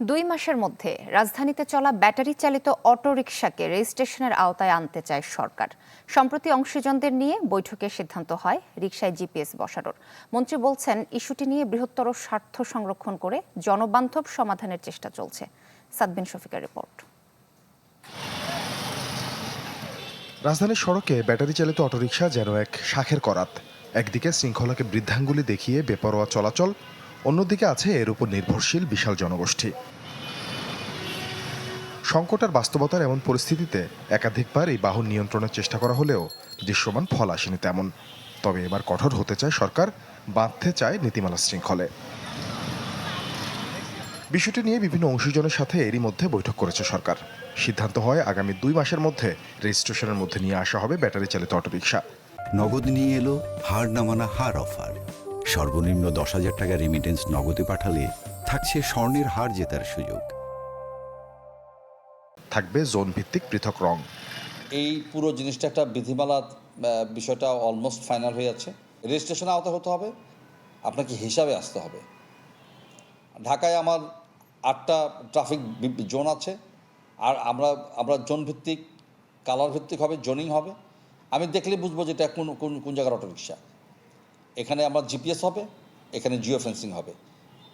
2 মাসের মধ্যে রাজধানীতে চলা ব্যাটারি চালিত অটোরিকশাকে রেজিস্ট্রেশনের আওতায় আনতে চায় সরকার। সম্প্রতি অংশীজনদের নিয়ে বৈঠকে সিদ্ধান্ত হয় রিকশায় জিপিএস বসানোর। মন্ত্রী বলছেন, ইস্যুটি নিয়ে বৃহত্তর স্বার্থ সংরক্ষণ করে জনবান্ধব সমাধানের চেষ্টা চলছে। সাদবিন শফিকের রিপোর্ট। রাজধানীর সড়কে ব্যাটারি চালিত অটোরিকশা যেন এক শাখের করাত। একদিকে শৃঙ্খলাকে বৃদ্ধাঙ্গুলি দেখিয়ে বেপরোয়া চলাচল, অন্যদিকে আছে এর উপর নির্ভরশীল বিশাল জনগোষ্ঠী। সংকট আর বাস্তবতার এমন পরিস্থিতিতে একাধিকবার এই বাহন নিয়ন্ত্রণের চেষ্টা করা হলেও দৃশ্যমান ফল আসেনি তেমন। তবে এবার কঠোর হতে চায় সরকার, বাঁধতে চায় নীতিমালা শৃঙ্খলে। বিষয়টি নিয়ে বিভিন্ন অংশীজনের সাথে এরই মধ্যে বৈঠক করেছে সরকার। সিদ্ধান্ত হয় আগামী 2 মাসের মধ্যে রেজিস্ট্রেশনের মধ্যে নিয়ে আসা হবে ব্যাটারি চালিত অটোরিকশা। নগদ নিয়ে এলো হার না মানা হার অফার। সর্বনিম্ন 10,000 টাকা রেমিটেন্স নগদে পাঠালে থাকছে স্বর্ণের হার জেতার সুযোগ। থাকবে জোন ভিত্তিক পৃথক রং। এই পুরো জিনিসটা একটা বিধিমালা বিষয়টা অলমোস্ট ফাইনাল হয়ে যাচ্ছে। রেজিস্ট্রেশন আওতা হতে হবে, আপনাকে হিসাবে আসতে হবে। ঢাকায় আমার 8টা ট্রাফিক জোন আছে, আর আমরা জোন ভিত্তিক, কালার ভিত্তিক হবে, জোনিং হবে। আমি দেখলে বুঝবো যে এটা কোন কোন কোন জায়গার অটোরিকশা। এখানে আমার জিপিএস হবে, এখানে জিও ফেন্সিং হবে।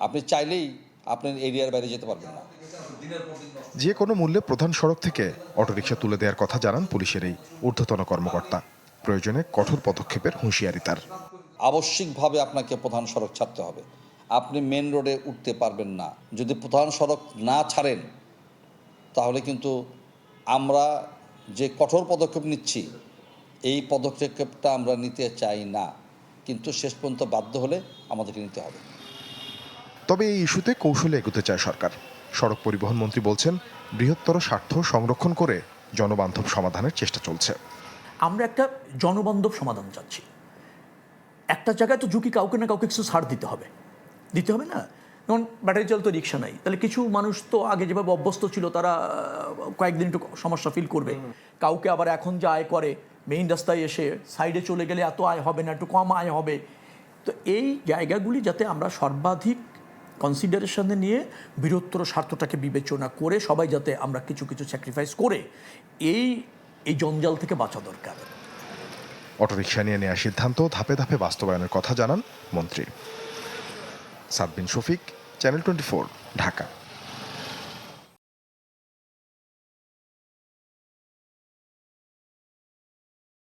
আপনি চাইলেই আপনার এরিয়ার বাইরে যেতে পারবেন না। যে কোনো মূল্যে প্রধান সড়ক থেকে অটোরিকশা তুলে দেওয়ার কথা জানান পুলিশের এই ঊর্ধ্বতন কর্মকর্তা। প্রয়োজনে কঠোর পদক্ষেপের হুঁশিয়ারি তার। আবশ্যিকভাবে আপনাকে প্রধান সড়ক ছাড়তে হবে। আপনি মেন রোডে উঠতে পারবেন না। যদি প্রধান সড়ক না ছাড়েন, তাহলে কিন্তু আমরা যে কঠোর পদক্ষেপ নিচ্ছি, এই পদক্ষেপটা আমরা নিতে চাই না, কিন্তু শেষ পর্যন্ত বাধ্য হলে আমাদেরকে নিতে হবে। তবে এই ইস্যুতে কৌশলে এগোতে চায় সরকার। সড়ক পরিবহন মন্ত্রী বলছেন, বৃহত্তর স্বার্থ সংরক্ষণ করে জনবান্ধব সমাধানের চেষ্টা চলছে। আমরা একটা জনবান্ধব সমাধান চাচ্ছি। একটা জায়গায় তো ঝুঁকি কাউকে না কাউকে কিছু ছাড় দিতে হবে না? যেমন ব্যাটারি চালিত রিক্সা নাই, তাহলে কিছু মানুষ তো আগে যেভাবে অভ্যস্ত ছিল তারা কয়েকদিন একটু সমস্যা ফিল করবে। কাউকে আবার এখন যে আয় করে মেইন রাস্তায় এসে সাইডে চলে গেলে এত আয় হবে না, একটু কম আয় হবে। তো এই জায়গাগুলি যাতে আমরা সর্বাধিক কনসিডারেশনে নিয়ে বৃহত্তর স্বার্থটাকে বিবেচনা করে সবাই যাতে আমরা কিছু কিছু স্যাক্রিফাইস করে এই জঞ্জাল থেকে বাঁচা দরকার। অটোরিকশা নিয়ে নেওয়া সিদ্ধান্ত ধাপে ধাপে বাস্তবায়নের কথা জানান মন্ত্রী। সাদবিন শফিক, চ্যানেল 24, ঢাকা।